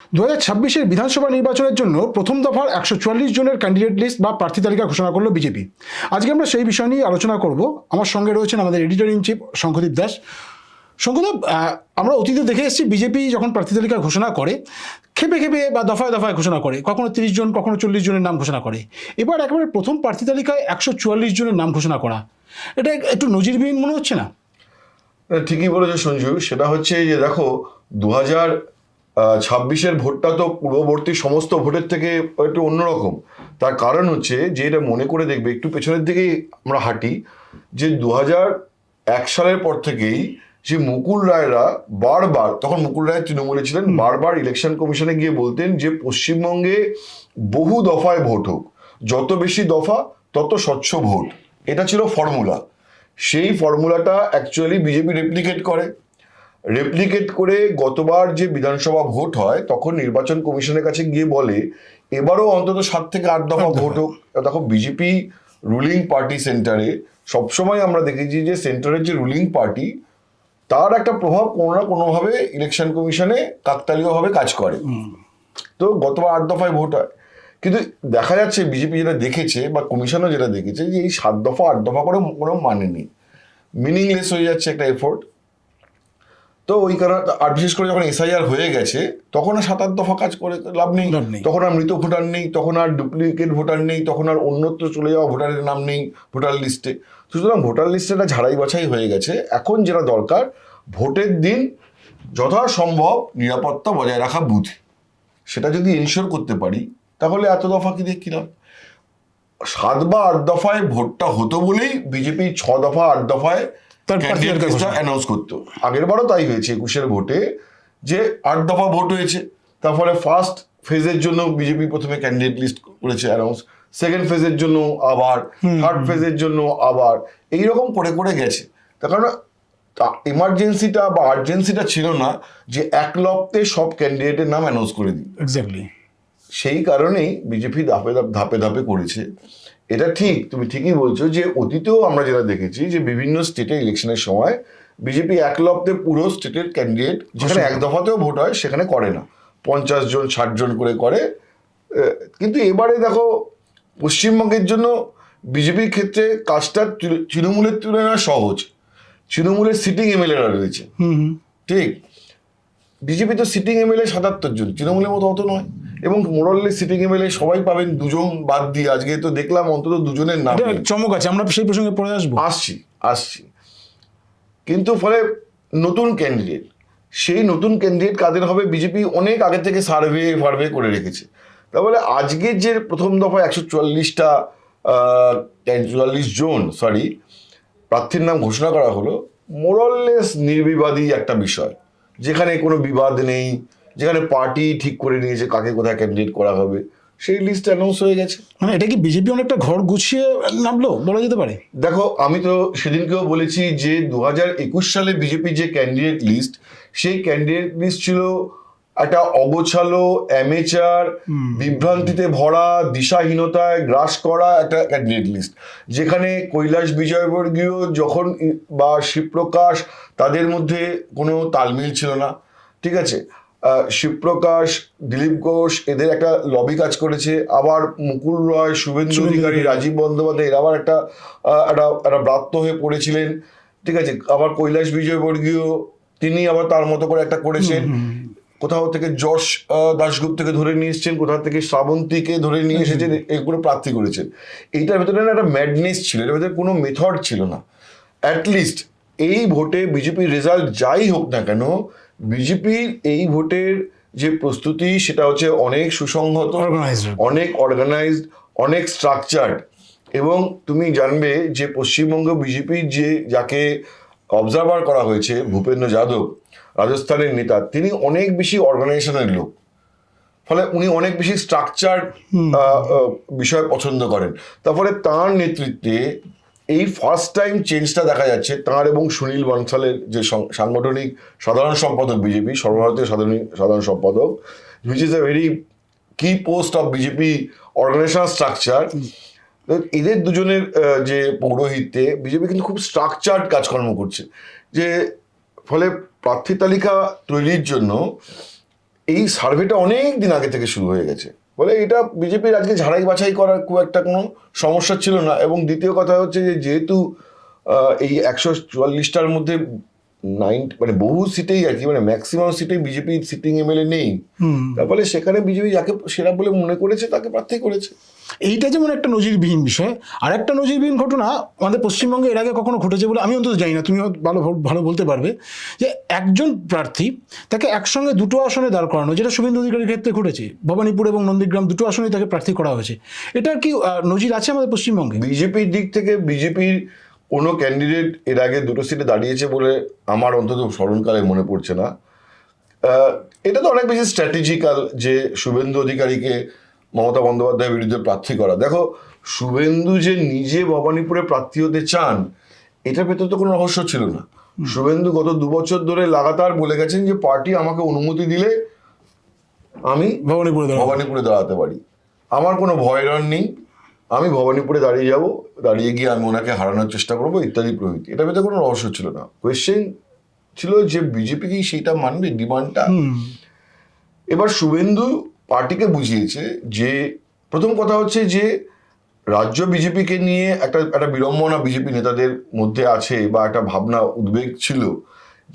2026-এর বিধানসভা নির্বাচনের জন্য প্রথম দফার 144 জনের ক্যান্ডিডেট লিস্ট বা প্রার্থী তালিকা ঘোষণা করলো বিজেপি। আজকে আমরা সেই বিষয় নিয়ে আলোচনা করব। আমার সঙ্গে রয়েছেন আমাদের editor in chief Shankhadeep Das. Shankhadeep, আমরা অতীতে দেখে এসেছি বিজেপি যখন প্রার্থী তালিকা ঘোষণা করে খেপে খেপে বা দফায় দফায় ঘোষণা করে, কখনো 30 জন কখনো 40 জনের নাম ঘোষণা করে। এবার একেবারে প্রথম প্রার্থী তালিকায় 144 জনের নাম ঘোষণা করা, এটা একটু নজিরবিহীন মনে হচ্ছে না? ঠিকই বলেছো সঞ্জু। সেটা হচ্ছে যে দেখো, 2026-এর ভোটটা তো পূর্ববর্তী সমস্ত ভোটের থেকে একটু অন্যরকম। তার কারণ হচ্ছে যে, এটা মনে করে দেখবে, একটু পেছনের দিকেই আমরা হাঁটি, যে 2001 সালের পর থেকেই যে মুকুল রায়রা বারবার, তখন মুকুল রায় তৃণমূলে ছিলেন, বারবার ইলেকশন কমিশনে গিয়ে বলতেন যে পশ্চিমবঙ্গে বহু দফায় ভোট হোক, যত বেশি দফা তত স্বচ্ছ ভোট। এটা ছিল ফর্মুলা। সেই ফর্মুলাটা অ্যাকচুয়ালি বিজেপি রেপ্লিকেট করে গতবার যে বিধানসভা ভোট হয় তখন নির্বাচন কমিশনের কাছে গিয়ে বলে এবারও অন্তত 7 থেকে 8 দফা ভোট হোক। দেখো, বিজেপি রুলিং পার্টি সেন্টারে সবসময় আমরা দেখেছি যে সেন্টারের যে রুলিং পার্টি, তার একটা প্রভাব কোনো না কোনোভাবে ইলেকশন কমিশনে কাকতালীয়ভাবে কাজ করে। তো গতবার 8 দফায় ভোট হয়, কিন্তু দেখা যাচ্ছে বিজেপি যেটা দেখেছে বা কমিশনও যেটা দেখেছে যে এই 7 দফা 8 দফা করে কোনো মানে নেই, মিনিংলেস হয়ে যাচ্ছে একটা এফোর্ট। তো ওই কারণে, আর বিশেষ করে যখন এসআইআর হয়ে গেছে তখন আর 7-8 দফা কাজ করে লাভ নেই। তখন আর মৃত ভোটার নেই, তখন আর ডুপ্লিকেট ভোটার নেই, তখন আর অন্যত্র চলে যাওয়া ভোটারের নাম নেই ভোটার লিস্টে। সুতরাং ভোটার লিস্টেটা ঝাড়াই বাছাই হয়ে গেছে। এখন যেটা দরকার, ভোটের দিন যথাসম্ভব নিরাপত্তা বজায় রাখা বুথে, সেটা যদি এনশিওর করতে পারি তাহলে এত দফা কি দেখছিলাম। 7 বা 8 দফায় ভোটটা হতো বলেই বিজেপি 6 দফা 8 দফায় অ্যানাউন্স করতো। আগের বারও তাই হয়েছে 21-এর ভোটে, যে 8 দফা ভোট হয়েছে। তারপরে ফার্স্ট ফেজের জন্য বিজেপি প্রথমে ক্যান্ডিডেট লিস্ট করেছে অ্যানাউন্স, সেকেন্ড ফেজের জন্য আবার, থার্ড ফেজের জন্য আবার, এইরকম করে করে গেছে। তার কারণ ইমার্জেন্সিটা বা আর্জেন্সিটা ছিল না যে এক লপ্তে সব ক্যান্ডিডেটের নাম অ্যানাউন্স করে দিই। এক্স্যাক্টলি। সেই কারণেই বিজেপি ধাপে ধাপে করেছে। এটা ঠিক, তুমি ঠিকই বলছো যে অতীতেও আমরা যেটা দেখেছি যে বিভিন্ন স্টেটে ইলেকশনের সময় বিজেপি এক লপ্তে পুরো স্টেটের ক্যান্ডিডেট, যেখানে এক দফাতেও ভোট হয় সেখানে করে না, 50 জন 60 জন করে করে। কিন্তু এবারে দেখো, পশ্চিমবঙ্গের জন্য বিজেপির ক্ষেত্রে কাজটা তৃণমূলের তুলনায় সহজ। তৃণমূলের সিটিং এমএলএরা রয়েছে, ঠিক। বিজেপি তো সিটিং এমএলএ 77 জন, তৃণমূলের মতো অত নয়। এবং মোরাললি সিটিং এমএলএ সবাই পাবেন, 2 জন বাদ দিয়ে আজকে তো দেখলাম অন্তত 2 জনের নাম চমক আছে। আমরা সেই প্রসঙ্গে পরে আসছি। কিন্তু ফলে নতুন ক্যান্ডিডেট, সেই নতুন ক্যান্ডিডেট কাদের হবে বিজেপি অনেক আগে থেকে সার্ভে করে রেখেছে। তাহলে আজকের যে প্রথম দফায় 144 জন প্রার্থীর নাম ঘোষণা করা হলো, মোরাললেস নির্বিবাদী একটা বিষয়, যেখানে কোনো বিবাদ নেই, যেখানে পার্টি ঠিক করে নিয়েছে কাকে কোথায় ক্যান্ডিডেট করা হবে, সেই লিস্ট অ্যানাউন্স হয়ে গেছে। মানে এটা কি বিজেপি অনেকটা ঘর গুছিয়ে নামলো বলা যেতে পারে? দেখো, আমি তো সেদিনকেও বলেছি যে 2021 সালে বিজেপি যে ক্যান্ডিডেট লিস্ট, সেই ক্যান্ডিডেট লিস্ট ছিল একটা অগোছালো, অ্যামেচার, বিভ্রান্তিতে ভরা, দিশাহীনতায় গ্রাস করা একটা ক্যান্ডিডেট লিস্ট, যেখানে কৈলাস বিজয়বর্গীয় যখন বা শিবপ্রকাশ, তাদের মধ্যে কোনো তালমিল ছিল না, ঠিক আছে। শিবপ্রকাশ, দিলীপ ঘোষ, এদের একটা লবি কাজ করেছে। আবার মুকুল রয়, শুভেন্দু অধিকারী, রাজীব বন্দ্যোপাধ্যায়, এরা আবার একটা ব্রাত্য হয়ে পড়েছিলেন, ঠিক আছে। আবার কৈলাস বিজয়বর্গীয়, তিনি আবার তার মতো করে একটা করেছেন। কোথাও থেকে যশ দাশগুপ্তকে ধরে নিয়ে এসছেন, কোথাও থেকে শ্রাবন্তীকে ধরে নিয়ে এসেছেন, এগুলো প্রার্থী করেছেন। এইটার ভেতরে না একটা ম্যাডনেস ছিল, এটার ভেতরে কোনো মেথড ছিল না। অ্যাটলিস্ট এই ভোটে বিজেপির রেজাল্ট যাই হোক না কেন, বিজেপির এই ভোটের যে প্রস্তুতি, সেটা হচ্ছে অনেক সুসংহত, অনেক অর্গানাইজড, অনেক স্ট্রাকচার্ড। এবং তুমি জানবে যে পশ্চিমবঙ্গ বিজেপির যাকে অবজারভার করা হয়েছে, ভূপেন্দ্র যাদব, রাজস্থানের নেতা, তিনি অনেক বেশি অর্গানাইজেশনের লোক। ফলে উনি অনেক বেশি স্ট্রাকচার বিষয় পছন্দ করেন। তারপরে তাঁর নেতৃত্বে এই ফার্স্ট টাইম চেঞ্জটা দেখা যাচ্ছে তাঁর এবং সুনীল বনসালের যে সাংগঠনিক সাধারণ সম্পাদক, বিজেপি সর্বভারতীয় সাধারণ সম্পাদক, which is a very key post of BJP organisational structure. এদের দুজনের যে পৌরোহিত্যে বিজেপি কিন্তু খুব স্ট্রাকচার্ড কাজকর্ম করছে, যে ফলে প্রার্থী তালিকা তৈরির জন্য এই সার্ভেটা অনেক দিন আগে থেকে শুরু হয়ে গেছে, বলে এটা বিজেপির আজকে ঝাড়াই বাছাই করার খুব একটা কোনো সমস্যা ছিল না। এবং দ্বিতীয় কথা হচ্ছে যে যেহেতু এই 144টার মধ্যে মানে বহু সিটেই আর কি, মানে ম্যাক্সিমাম সিটেই বিজেপি সিটিং এমএলএ নেই, তার ফলে সেখানে বিজেপি যাকে সেরা বলে মনে করেছে তাকে প্রার্থী করেছে। এইটা যেমন একটা নজিরবিহীন বিষয়, আর একটা নজিরবিহীন ঘটনা আমাদের পশ্চিমবঙ্গে এর আগে কখনো ঘটেছে বলে আমি অন্তত জানি না, তুমি ভালো ভালো বলতে পারবে, যে একজন প্রার্থী তাকে একসঙ্গে দুটো আসনে দাঁড় করানো, যেটা শুভেন্দু অধিকারীর ক্ষেত্রে ঘটেছে। ভবানীপুর এবং নন্দীগ্রাম দুটো আসনেই তাকে প্রার্থী করা হয়েছে। এটা কি নজির আছে আমাদের পশ্চিমবঙ্গে? বিজেপির দিক থেকে বিজেপির কোনো ক্যান্ডিডেট এর আগে দুটো সিটে দাঁড়িয়েছে বলে আমার অন্তত স্মরণকালে মনে পড়ছে না। এটা তো অনেক বেশি স্ট্র্যাটেজিক্যাল যে শুভেন্দু অধিকারীকে মমতা বন্দ্যোপাধ্যায়ের বিরুদ্ধে প্রার্থী করা। দেখো, শুভেন্দু যে নিজে ভবানীপুরে প্রার্থী হতে চান এটার ভেতর তো কোনো রহস্য ছিল না। শুভেন্দু গত 2 বছর ধরে লাগাতার বলে গেছেন যে পার্টি আমাকে অনুমতি দিলে আমি ভবানীপুরে দাঁড়াতে পারি, আমার কোনো ভয় ডর নেই, আমি ভবানীপুরে দাঁড়িয়ে যাব, দাঁড়িয়ে গিয়ে আমি ওনাকে হারানোর চেষ্টা করবো ইত্যাদি প্রভৃতি। এটার ভেতরে কোনো রহস্য ছিল না। কোয়েশ্চেন ছিল যে বিজেপি কি সেইটা মানবে ডিমান্ডটা। এবার শুভেন্দু পার্টিকে বুঝিয়েছে যে প্রথম কথা হচ্ছে যে রাজ্য বিজেপিকে নিয়ে একটা বিড়ম্বনা বিজেপি নেতাদের মধ্যে আছে, বা একটা ভাবনা উদ্বেগ ছিল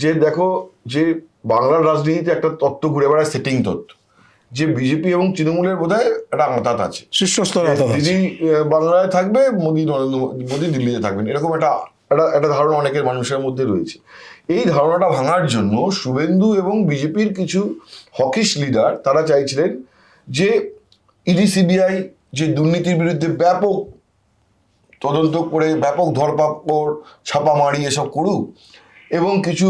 যে দেখো যে বাংলার রাজনীতিতে একটা তত্ত্ব ঘুরে বেড়ায়, সেটিং তত্ত্ব, যে বিজেপি এবং তৃণমূলের বোধহয় একটা আঁতাত আছে, শীর্ষস্তর দিদি বাংলায় থাকবে, মোদী দিল্লিতে থাকবেন, এরকম একটা ধারণা অনেকের মানুষের মধ্যে রয়েছে। এই ধারণাটা ভাঙার জন্য শুভেন্দু এবং বিজেপির কিছু হকিশ লিডার তারা চাইছিলেন যে ইডি সিবিআই যে দুর্নীতির বিরুদ্ধে ব্যাপক তদন্ত করে ব্যাপক ধরপাকড় ছাপামারি এসব করুক, এবং কিছু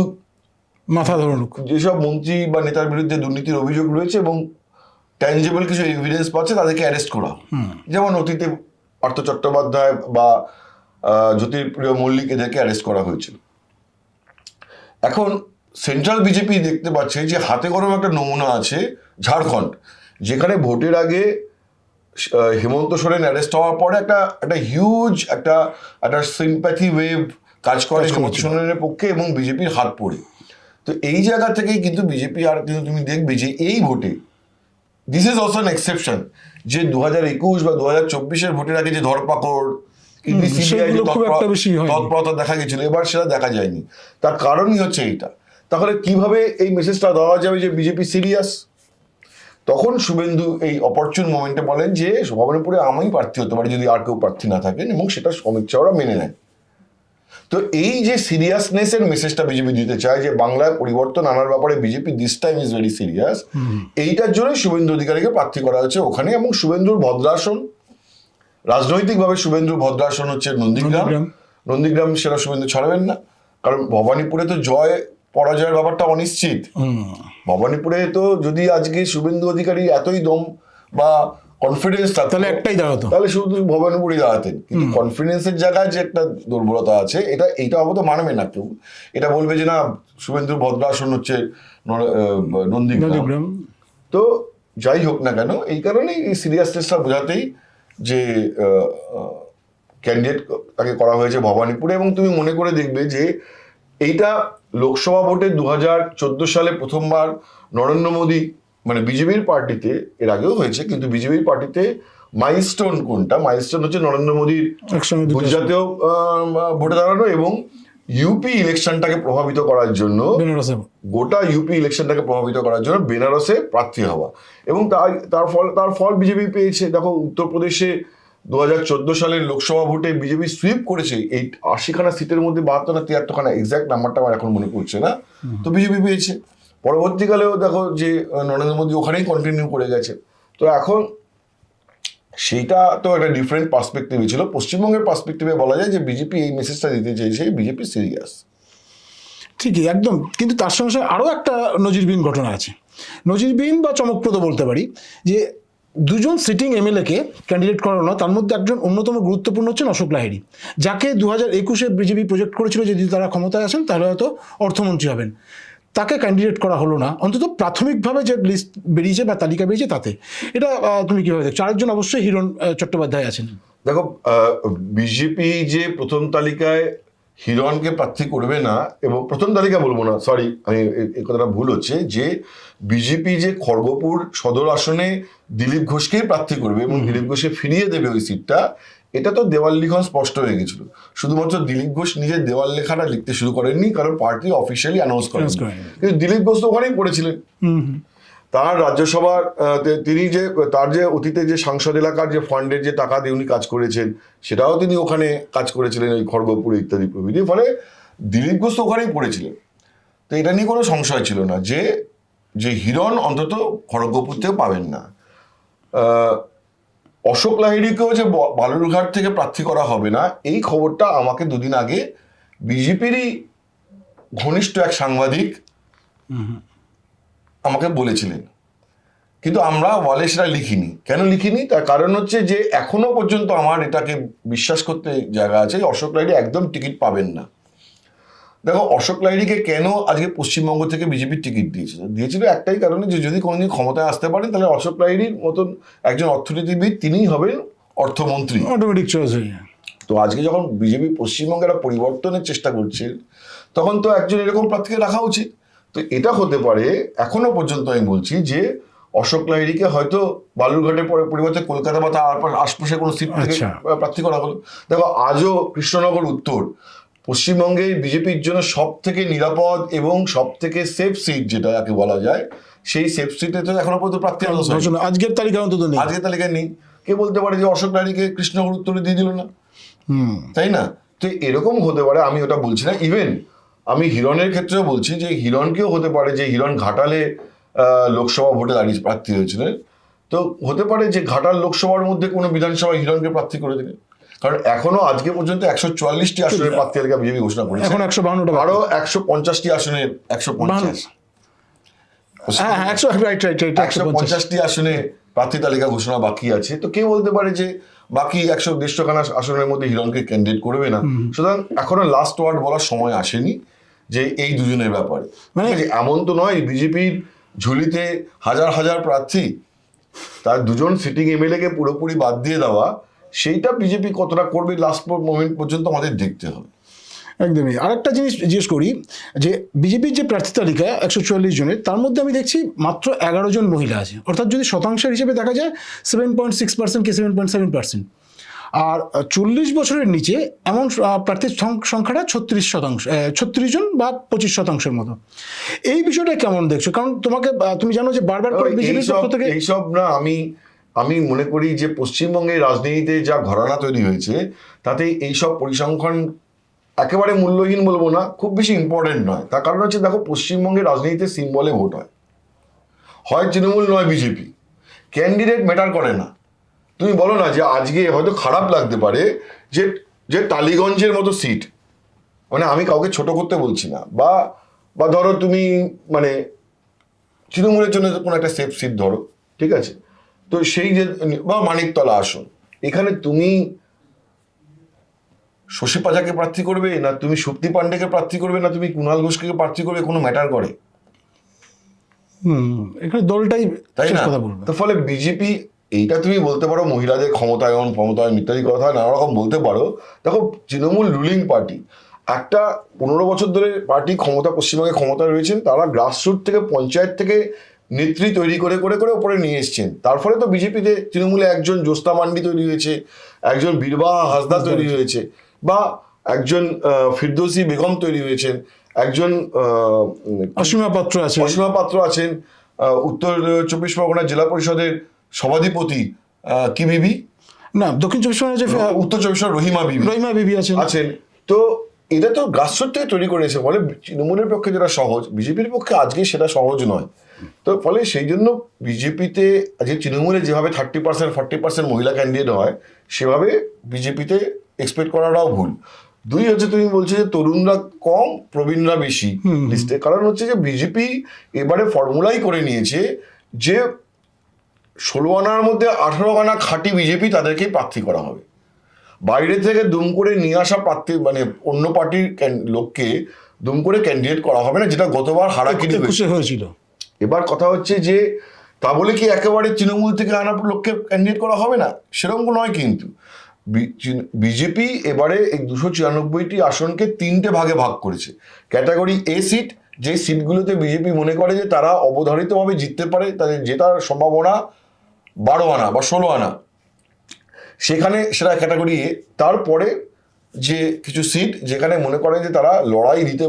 মাথা ধরুক যেসব মন্ত্রী বা নেতার বিরুদ্ধে দুর্নীতির অভিযোগ রয়েছে এবং ট্যাঞ্জেবল কিছু এভিডেন্স পাচ্ছে তাদেরকে অ্যারেস্ট করা। যেমন অতীতে পার্থ চট্টোপাধ্যায় বা জ্যোতিপ্রিয় মল্লিক এদেরকে অ্যারেস্ট করা হয়েছিল। এখন সেন্ট্রাল বিজেপি দেখতে পাচ্ছে যে হাতে গরম একটা নমুনা আছে ঝাড়খণ্ড, যেখানে ভোটের আগে হেমন্ত সোরেন অ্যারেস্ট হওয়ার পরে একটা হিউজ একটা সিম্প্যাথি ওয়েভ কাজ করে হেমন্ত সোরেনের পক্ষে এবং বিজেপির হাত পড়ে। তো এই জায়গা থেকেই কিন্তু বিজেপি, আর কিন্তু তুমি দেখবে যে এই ভোটে this is also an exception, যে 2021 বা 2024-এর ভোটের আগে যে ধরপাকড় তৎপরতা দেখা গেছিল, এবার সেটা দেখা যায়নি। তার কারণই হচ্ছে এইটা। তাহলে কিভাবে এই মেসেজটা দেওয়া যাবে যে বিজেপি সিরিয়াস? তখন শুভেন্দু এই অপরচুন মোমেন্টে বলেন যে ভবানীপুরে আমি প্রার্থী হতে পারি যদি আর কেউ প্রার্থী না থাকেন, এবং সেটা অমিত শাহরা মেনে নেয়। তো এই যে সিরিয়াসনেসের মেসেজটা বিজেপি দিতে চায় যে বাংলায় পরিবর্তন আনার ব্যাপারে BJP this time is very serious, এইটার জন্যই শুভেন্দু অধিকারীকে প্রার্থী করা হয়েছে ওখানে। এবং শুভেন্দুর ভদ্রাসন, রাজনৈতিকভাবে শুভেন্দুর ভদ্রাসন হচ্ছে নন্দীগ্রাম। সেটা শুভেন্দু ছাড়বেন না, কারণ ভবানীপুরে তো জয় পরাজয়ের ব্যাপারটা অনিশ্চিত। ভবানীপুরে তো যদি আজকে শুভেন্দু অধিকারী এতই দম বা কনফিডেন্স তাহলে একটাই দাঁড়াতো, তাহলে শুধু ভবানীপুরে দাঁড়াতেন। কিন্তু কনফিডেন্সের জায়গায় যে একটা দুর্বলতা আছে, এইটা অবশ্য মানবে না কেউ। এটা বলবে যে না, শুভেন্দুর ভদ্রাসন হচ্ছে নন্দীগ্রাম। তো যাই হোক না কেন, এই কারণেই এই সিরিয়াসনেসটা বোঝাতেই যে ক্যান্ডিডেট তাকে করা হয়েছে ভবানীপুরে। এবং তুমি মনে করে দেখবে যে এইটা লোকসভা ভোটে 2014 সালে প্রথমবার নরেন্দ্র মোদী, মানে বিজেপির পার্টিতে, এর আগেও হয়েছে কিন্তু বিজেপির পার্টিতে মাইলস্টোন কোনটা? মাইলস্টোন হচ্ছে নরেন্দ্র মোদীর গুজরাটেও ভোটে দাঁড়ানো এবং ইউপি ইলেকশনটাকে প্রভাবিত করার জন্য, গোটা ইউপি ইলেকশনটাকে প্রভাবিত করার জন্য বেনারসে প্রার্থী হওয়া। এবং তার ফল বিজেপি পেয়েছে। দেখো, উত্তরপ্রদেশে 2014 সালের লোকসভা ভোটে বিজেপি সুইপ করেছে এই 80খানা সিটের মধ্যে 72 না 73খানা, এক্সাক্ট নাম্বারটা আমার এখন মনে পড়ছে না, তো বিজেপি পেয়েছে। পরবর্তীকালেও দেখো যে নরেন্দ্র মোদী ওখানেই কন্টিনিউ করে গেছে। তো এখন সেইটা তো একটা ডিফারেন্ট পার্সপেক্টিভে ছিল। পশ্চিমবঙ্গের পার্সপেক্টিভে বলা যায় যে বিজেপি এই মেসেজটা দিতে চেয়েছে, বিজেপি সিরিয়াস। ঠিকই, একদম। কিন্তু তার সঙ্গে সঙ্গে আরও একটা নজিরবিহীন ঘটনা আছে, নজিরবিহীন বা চমকপ্রদ বলতে পারি, যে দুজন সিটিং এমএলএকে ক্যান্ডিডেট করানো, তার মধ্যে একজন অন্যতম গুরুত্বপূর্ণ হচ্ছেন অশোক লাহিড়ী, যাকে 2021-এ বিজেপি প্রজেক্ট করেছিল যে যদি তারা ক্ষমতায় আসেন তাহলে হয়তো অর্থমন্ত্রী হবেন। তাকে ক্যান্ডিডেট করা হলো না, অন্তত প্রাথমিকভাবে যে লিস্ট বেরিয়েছে বা তালিকা বেরিয়েছে তাতে। এটা তুমি কীভাবে দেখছো? আরেকজন অবশ্যই হিরণ চট্টোপাধ্যায় আছেন। দেখো, বিজেপি যে প্রথম তালিকায় হিরণকে প্রার্থী করবে না, এবং প্রথম তালিকা বলবো না, সরি আমি এই কথাটা ভুল হচ্ছে, যে বিজেপি যে খড়গপুর সদর আসনে দিলীপ ঘোষকেই প্রার্থী করবে এবং দিলীপ ঘোষকে ফিরিয়ে দেবে ওই সিটটা, এটা তো দেওয়াল লিখন স্পষ্ট হয়ে গেছিল। শুধুমাত্র দিলীপ ঘোষ নিজের দেওয়াল লেখাটা লিখতে শুরু করেননি, কারণ পার্টি অফিসিয়ালি অ্যানাউন্স করেন, কিন্তু দিলীপ ঘোষ তো ওখানেই পড়েছিলেন। তার রাজ্যসভার তিনি যে তার যে অতীতে যে সাংসদ এলাকার যে ফান্ডের যে টাকা দিয়ে উনি কাজ করেছেন, সেটাও তিনি ওখানে কাজ করেছিলেন, ওই খড়গপুর ইত্যাদি প্রভৃতি, ফলে দিলীপ ঘোষ তো ওখানেই পড়েছিলেন। তো এটা নিয়ে কোনো সংশয় ছিল না যে যে হিরণ অন্তত খড়গপুরতেও পাবেন না। অশোক লাহিড়ীকেও যে বালুরঘাট থেকে প্রার্থী করা হবে না, এই খবরটা আমাকে দুদিন আগে বিজেপিরই ঘনিষ্ঠ এক সাংবাদিক আমাকে বলেছিলেন, কিন্তু আমরা ওয়ালে সেটা লিখিনি। কেন লিখিনি? তার কারণ হচ্ছে যে এখনো পর্যন্ত আমার এটাকে বিশ্বাস করতে জায়গা আছে অশোক লাহিড়ী একদম টিকিট পাবেন না। দেখো, অশোক লাহিড়ীকে কেন আজকে পশ্চিমবঙ্গ থেকে বিজেপির টিকিট দিয়েছিল একটাই কারণে, যে যদি কোনোদিন ক্ষমতায় আসতে পারেন তাহলে অশোক লাহিড়ীর মতন একজন অর্থনীতিবিদ তিনিই হবেন অর্থমন্ত্রী, অটোমেটিক চয়েস হয়ে যায়। তো আজকে যখন বিজেপি পশ্চিমবঙ্গে একটা পরিবর্তনের চেষ্টা করছে, তখন তো একজন এরকম প্রার্থীকে রাখা উচিত। তো এটা হতে পারে, এখনো পর্যন্ত আমি বলছি যে অশোক লাহিড়ীকে হয়তো বালুরঘাটের পরে পরিবর্তে কলকাতা বা তার আশপাশে কোনো সিট থেকে প্রার্থী করা হলো। দেখো, আজও কৃষ্ণনগর উত্তর পশ্চিমবঙ্গে বিজেপির জন্য সব থেকে নিরাপদ এবং সব থেকে সেফ সিট যেটা যাকে বলা যায়, সেই সেফ সিটে তো এখনো পর্যন্ত প্রার্থী আজকের তালিকা অন্তত নেই, আজকের তালিকায় নেই। কে বলতে পারে যে অশোক লাহিড়ীকে কৃষ্ণনগর উত্তরে দিয়ে দিল না? তাই না? তো এরকম হতে পারে, আমি ওটা বলছি না। ইভেন আমি হিরণের ক্ষেত্রেও বলছি যে হিরণকেও হতে পারে যে হিরণ ঘাটালে লোকসভা ভোটে দাঁড়িয়ে প্রার্থী হয়েছিলেন, তো হতে পারে যে ঘাটাল লোকসভার মধ্যে কোনো বিধানসভায় হিরণকে প্রার্থী করে দিলেন, কারণ এখনো আজকে পর্যন্ত 144টি আসনের প্রার্থী তালিকা বিজেপি ঘোষণা করেছে, এখন 152টা, আরো 150টি আসনের 150টি আসনে প্রার্থী তালিকা ঘোষণা বাকি আছে। তো কে বলতে পারে যে বাকি 150-150খানা আসনের মধ্যে হিরণকে ক্যান্ডিডেট করবে না? সুতরাং এখনো লাস্ট ওয়ার্ড বলার সময় আসেনি যে এই দুজনের ব্যাপারে। মানে এমন তো নয় বিজেপির ঝুলিতে হাজার হাজার প্রার্থী, তার দুজন সিটিং এমএলএ কে পুরোপুরি বাদ দিয়ে দেওয়া, সেইটা বিজেপি কতটা করবে লাস্ট মোমেন্ট পর্যন্ত আমাদের দেখতে হবে। একদমই। আরেকটা জিনিস জিজ্ঞেস করি, যে বিজেপির যে প্রার্থী তালিকা 144 জনের, তার মধ্যে আমি দেখছি মাত্র 11 জন মহিলা আছে, অর্থাৎ যদি শতাংশের হিসেবে দেখা যায় 7.6% কি 7.7%। আর 40 বছরের নিচে এমন প্রার্থীর সংখ্যাটা 36 জন বা 25% মতো। এই বিষয়টা কেমন দেখছো? কারণ তুমি জানো যে বারবার করে বিজেপির পক্ষ থেকে এইসব না, আমি মনে করি যে পশ্চিমবঙ্গের রাজনীতিতে যা ঘরানা তৈরি হয়েছে, তাতে এইসব পরিসংখ্যান একেবারে মূল্যহীন বলবো না, খুব বেশি ইম্পর্টেন্ট নয়। তার কারণ হচ্ছে, দেখো, পশ্চিমবঙ্গের রাজনীতিতে সিম্বলে ভোট হয় তৃণমূল নয় বিজেপি, ক্যান্ডিডেট ম্যাটার করে না। তুমি বলো না যে আজকে হয়তো খারাপ লাগতে পারে যে যে টালিগঞ্জের মতো সিট, মানে আমি কাউকে ছোট করতে বলছি না, বা ধরো তুমি মানে তৃণমূলের জন্য কোনো একটা সেফ সিট ধরো, ঠিক আছে, তো সেই যে বা মানিকতলা আসন, এখানে তুমি শশী পাজাকে প্রার্থী করবে না তুমি সুপ্তি পান্ডেকে প্রার্থী করবে না তুমি কুণাল ঘোষকে প্রার্থী করবে, কোনো ম্যাটার করে? এখানে দলটাই, তাই না? তো ফলে বিজেপি, এইটা তুমি বলতে পারো মহিলাদের ক্ষমতায়ন ইত্যাদি কথা নানা রকম বলতে পারো। দেখো, তৃণমূল রুলিং পার্টি, একটা 15 বছর ধরে পার্টি পশ্চিমবঙ্গে ক্ষমতা রয়েছেন, তারা গ্রাসরুট থেকে পঞ্চায়েত থেকে নেত্রী তৈরি করে করে করে উপরে নিয়ে এসছেন। তার ফলে তো বিজেপিতে তৃণমূলে একজন জ্যোৎস্না মান্ডি তৈরি হয়েছে, একজন বীরবাহা হাসদা তৈরি হয়েছে, বা একজন ফিরদৌসী বেগম তৈরি হয়েছেন, একজন অসীমা পাত্র আছেন, উত্তর 24 পরগনা জেলা পরিষদের সভাধিপতি কি বিবি না, দক্ষিণ 24 পরগনা উত্তর 24 পরগনা রহিমা বিবি আছেন। তো এটা তো গ্রাসরুট থেকে তৈরি করেছে, ফলে তৃণমূলের পক্ষে যেটা সহজ, বিজেপির পক্ষে আজকে সেটা সহজ নয়। তো ফলে সেই জন্য বিজেপিতে আজকে তৃণমূলে যেভাবে 30% 40% মহিলা ক্যান্ডিডেট হয়, সেভাবে বিজেপিতে এক্সপেক্ট করাটাও ভুল। দুই হচ্ছে, তুমি বলছো যে তরুণরা কম প্রবীণরা বেশি লিস্টে, কারণ হচ্ছে যে বিজেপি এবারে ফর্মুলাই করে নিয়েছে যে 16 আনার মধ্যে 18 আনা খাঁটি বিজেপি তাদেরকেই প্রার্থী করা হবে। বাইরে থেকে দুম করে নিয়ে আসা প্রার্থী, মানে অন্য পার্টির লোককে দুম করে ক্যান্ডিডেট করা হবে না, যেটা গতবার হারাকিরি হয়েছিল। এবার কথা হচ্ছে যে তা বলে কি একেবারে তৃণমূল থেকে আনা লোককে ক্যান্ডিডেট করা হবে না, সেরকম নয়। কিন্তু বিজেপি এবারে এই 294টি আসনকে 3টে ভাগে ভাগ করেছে। ক্যাটাগরি এ সিট, যে সিটগুলোতে বিজেপি মনে করে যে তারা অবধারিতভাবে জিততে পারে, তাদের জেতার সম্ভাবনা 12 আনা বা 16 আনা, সেখানে সেটা ক্যাটাগরি এ। তারপরে যে কিছু সিট যেখানে মনে করেন যে তারা লড়াই দিতে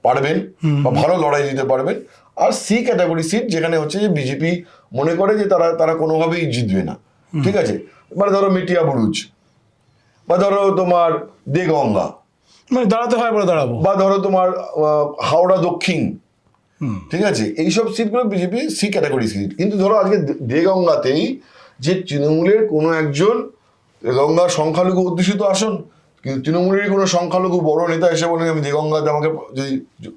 পারবেন বা ভালো লড়াই দিতে পারবেন, আর সি ক্যাটাগরি সিট যেখানে হচ্ছে যে বিজেপি মনে করে যে তারা কোনোভাবেই জিতবে না, ঠিক আছে। মানে ধরো মেটিয়া বুরুজ, বা ধরো তোমার দেগঙ্গা, মানে দাঁড়াতে হয় বলে দাঁড়াবো, বা ধরো তোমার হাওড়া দক্ষিণ, ঠিক আছে। এইসব সিটগুলো বিজেপি সি ক্যাটাগরি সিট। কিন্তু ধরো আজকে দেগঙ্গাতেই যে তৃণমূলের কোনো একজন, দেগঙ্গার সংখ্যালঘু অধ্যুষিত আসন, কিন্তু তৃণমূলেরই কোনো সংখ্যালঘু বড় নেতা এসে বলেন আমি দেগঙ্গাতে আমাকে যদি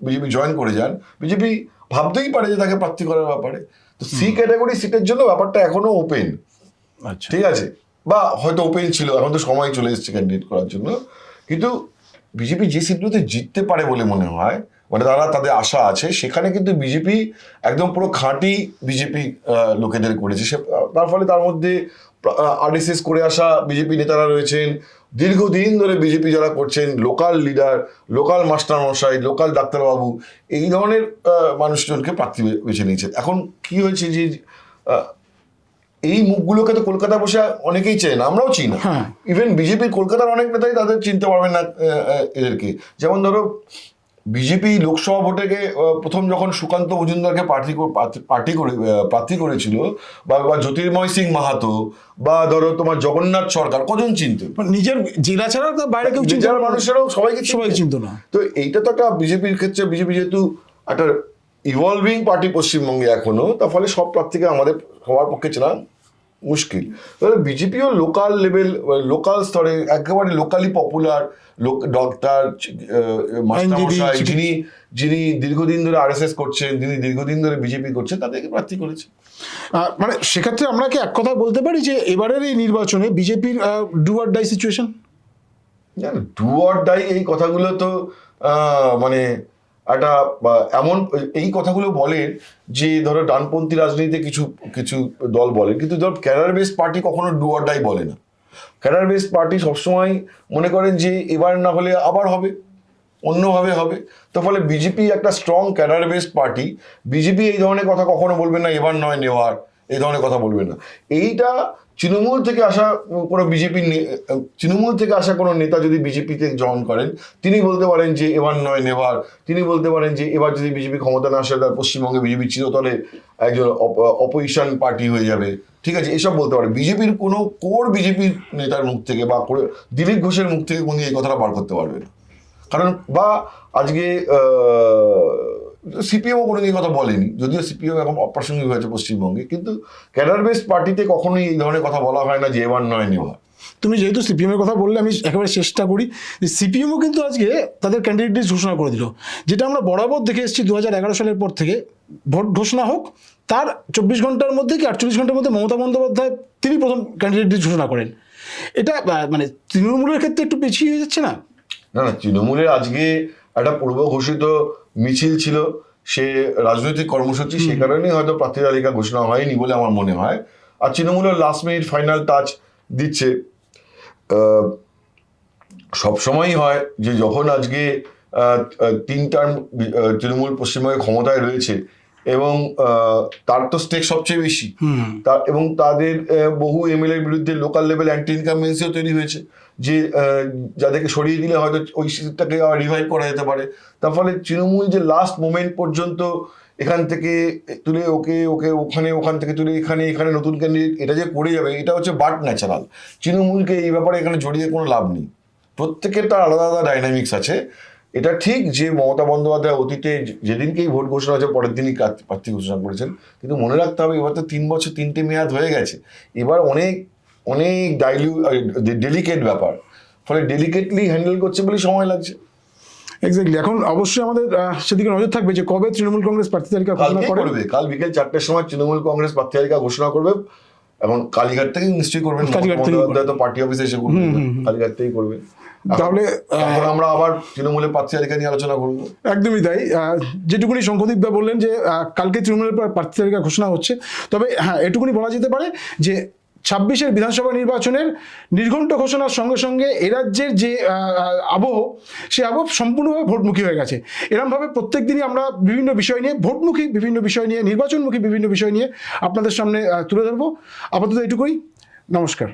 বিজেপি জয়েন করে যান, বিজেপি ভাবতেই পারে যে তাকে প্রার্থী করার ব্যাপারে। তো সি ক্যাটাগরি সিটের জন্য ব্যাপারটা এখনো ওপেন, আচ্ছা, ঠিক আছে, বা হয়তো ওপেন ছিল, এখন তো সময় চলে এসেছে ক্যান্ডিডেট করার জন্য। কিন্তু বিজেপি যে সিটগুলোতে জিততে পারে বলে মনে হয়, মানে তাদের আশা আছে, সেখানে কিন্তু বিজেপি একদম পুরো খাঁটি বিজেপি লোকেদের করেছে। তার ফলে তার মধ্যে আরএসএস করে আসা বিজেপি নেতারা রয়েছেন, দীর্ঘদিন ধরে বিজেপি যারা করছেন, লোকাল লিডার, লোকাল মাস্টার মশাই, লোকাল ডাক্তারবাবু, এই ধরনের মানুষজনকে প্রার্থী বেছে নিয়েছেন। এখন কি হয়েছে যে এই মুখগুলোকে তো কলকাতা বসে অনেকেই চেনে না, আমরাও চিনি না। ইভেন বিজেপির কলকাতার অনেক নেতাই তাদের চিনতে পারবেন না এদেরকে। যেমন ধরো বিজেপি লোকসভা ভোটে প্রথম যখন সুকান্ত মজুমদারকে প্রার্থী করেছিল, বা জ্যোতির্ময় সিং মাহাতো, বা ধরো তোমার জগন্নাথ সরকার, কজন চিনতো? নিজের জেলা ছাড়া তো বাইরে কেউ চিনতো না, মানুষেরাও সবাই চিনতো না। তো এইটা তো একটা বিজেপির ক্ষেত্রে, বিজেপি যেহেতু একটা ইভলভিং পার্টি পশ্চিমবঙ্গে এখনো, তার ফলে সব প্রার্থীকে আমাদের সবার পক্ষে চেনা মুশকিল। তাহলে বিজেপিও লোকাল লেভেল, লোকাল স্তরে একেবারে লোকালি পপুলার ডক্টর, মাস্টারমশাই, যিনি দীর্ঘদিন ধরে আরএসএস করছেন, যিনি দীর্ঘদিন ধরে বিজেপি করছেন, তাদেরকে প্রার্থী করেছে। মানে সেক্ষেত্রে আমরা কি এক কথা বলতে পারি যে এবারের এই নির্বাচনে বিজেপির do or die situation? Do or die এই কথাগুলো তো মানে একটা এমন, এই কথাগুলো বলেন যে ধরো ডানপন্থী রাজনীতিতে কিছু কিছু দল বলেন, কিন্তু ধর ক্যাডার বেসড পার্টি কখনো ডু অর ডাই বলে না। ক্যাডার বেসড পার্টি সবসময় মনে করেন যে এবার না হলে আবার হবে, অন্যভাবে হবে। তো ফলে বিজেপি একটা strong cadre based party, BJP এই ধরনের কথা কখনো বলবে না, এবার নয় নেওয়ার, এই ধরনের কথা বলবে না। এইটা তৃণমূল থেকে আসা কোনো নেতা যদি বিজেপিতে জয়েন করেন, তিনি বলতে পারেন যে এবার নয় নেওয়ার, তিনি বলতে পারেন যে এবার যদি বিজেপি ক্ষমতা না আসে, তার পশ্চিমবঙ্গে বিজেপি চিরতরে একজন অপোজিশন পার্টি হয়ে যাবে, ঠিক আছে, এসব বলতে পারে। বিজেপির কোনো কোর বিজেপি নেতার মুখ থেকে বা দিলীপ ঘোষের মুখ থেকে কোনো এই কথাটা বার করতে পারবে না। কারণ বা আজকে সিপিএমও কোনো এই কথা বলেনি, যদিও সিপিএম এখন অপ্রাসঙ্গিক হয়েছে পশ্চিমবঙ্গে, কিন্তু ক্যাডার বেসড পার্টিতে কখনোই এই ধরনের কথা বলা হয় না যে এবার নয় নেওয়া। তুমি যেহেতু সিপিএম এর কথা বললে, আমি একেবারে চেষ্টা করি যে সিপিএমও কিন্তু আজকে তাদের ক্যান্ডিডেট লিস্ট ঘোষণা করে দিল, যেটা আমরা বরাবর দেখে এসেছি 2011 সালের পর থেকে। ভোট ঘোষণা হোক, তার 24 ঘন্টার মধ্যে কি 48 ঘন্টার মধ্যে মমতা বন্দ্যোপাধ্যায় তিনি প্রথম ক্যান্ডিডেট লিস্ট ঘোষণা করেন। এটা মানে তৃণমূলের ক্ষেত্রে একটু পিছিয়ে হয়ে যাচ্ছে না? না, তৃণমূলের আজকে একটা পূর্ব ঘোষিত মিছিল ছিল, সে রাজনৈতিক কর্মসূচি, সে কারণেই হয়তো প্রার্থী তালিকা ঘোষণা হয়নি বলে আমার মনে হয়। আর তৃণমূলের লাস্ট মিনিট ফাইনাল টাচ দিচ্ছে। সবসময়ই হয় যে যখন আজকে 3 টার্ম তৃণমূল পশ্চিমবঙ্গে ক্ষমতায় রয়েছে, এবং তার তো স্টেক সবচেয়ে বেশি, এবং তাদের বহু এমএলএর বিরুদ্ধে লোকাল লেভেল অ্যান্টি ইনকামবেন্সিও তৈরি হয়েছে, যে যাদেরকে সরিয়ে দিলে হয়তো ওই সিটটাকে রিভাইভ করা যেতে পারে। তার ফলে তৃণমূল যে লাস্ট মোমেন্ট পর্যন্ত এখান থেকে তুলে ওখান থেকে তুলে এখানে নতুন ক্যান্ডিডেট, এটা যে করে যাবে, এটা হচ্ছে বাট ন্যাচারাল। তৃণমূলকে এই ব্যাপারে এখানে জড়িয়ে কোনো লাভ নেই, প্রত্যেকের তার আলাদা আলাদা ডাইনামিক্স আছে। এটা ঠিক যে মমতা বন্দ্যোপাধ্যায় অতীতে যেদিনকেই ভোট ঘোষণা হয়েছে পরের দিনই প্রার্থী ঘোষণা করেছেন, কিন্তু মনে রাখতে হবে এবার তো 3 বছর 3টে মেয়াদ হয়ে গেছে, এবার অনেক ডেলিকেট ব্যাপার, ফলে ডেলিকেটলি হ্যান্ডেল করছে বলে সময় লাগছে। এক্স্যাক্টলি। এখন অবশ্যই আমাদের সেদিকে নজর থাকবে যে কবে তৃণমূল কংগ্রেস প্রার্থী তালিকা ঘোষণা করবে। কাল বিকেল 4টের সময় তৃণমূল কংগ্রেস প্রার্থী তালিকা ঘোষণা করবে। এখন কালীঘাট থেকে নিশ্চয়ই করবেন, তো পার্টি অফিসে এসে করবেন, কালীঘাট থেকেই করবে। তাহলে আমরা আবার তৃণমূলের প্রার্থী তালিকা নিয়ে আলোচনা করবো। একদমই তাই। যেটুকুনি শঙ্খদীপদা বললেন যে কালকে তৃণমূলের প্রার্থী তালিকা ঘোষণা হচ্ছে, তবে হ্যাঁ এটুকুনি বলা যেতে পারে যে 26-এর বিধানসভা নির্বাচনের নির্ঘণ্ট ঘোষণার সঙ্গে সঙ্গে এ রাজ্যের যে আবহ, সে আবহ সম্পূর্ণভাবে ভোটমুখী হয়ে গেছে। এরমভাবে প্রত্যেক দিনই আমরা বিভিন্ন বিষয় নিয়ে, ভোটমুখী বিভিন্ন বিষয় নিয়ে, নির্বাচনমুখী বিভিন্ন বিষয় নিয়ে আপনাদের সামনে তুলে ধরবো। আপাতত এটুকুই, নমস্কার।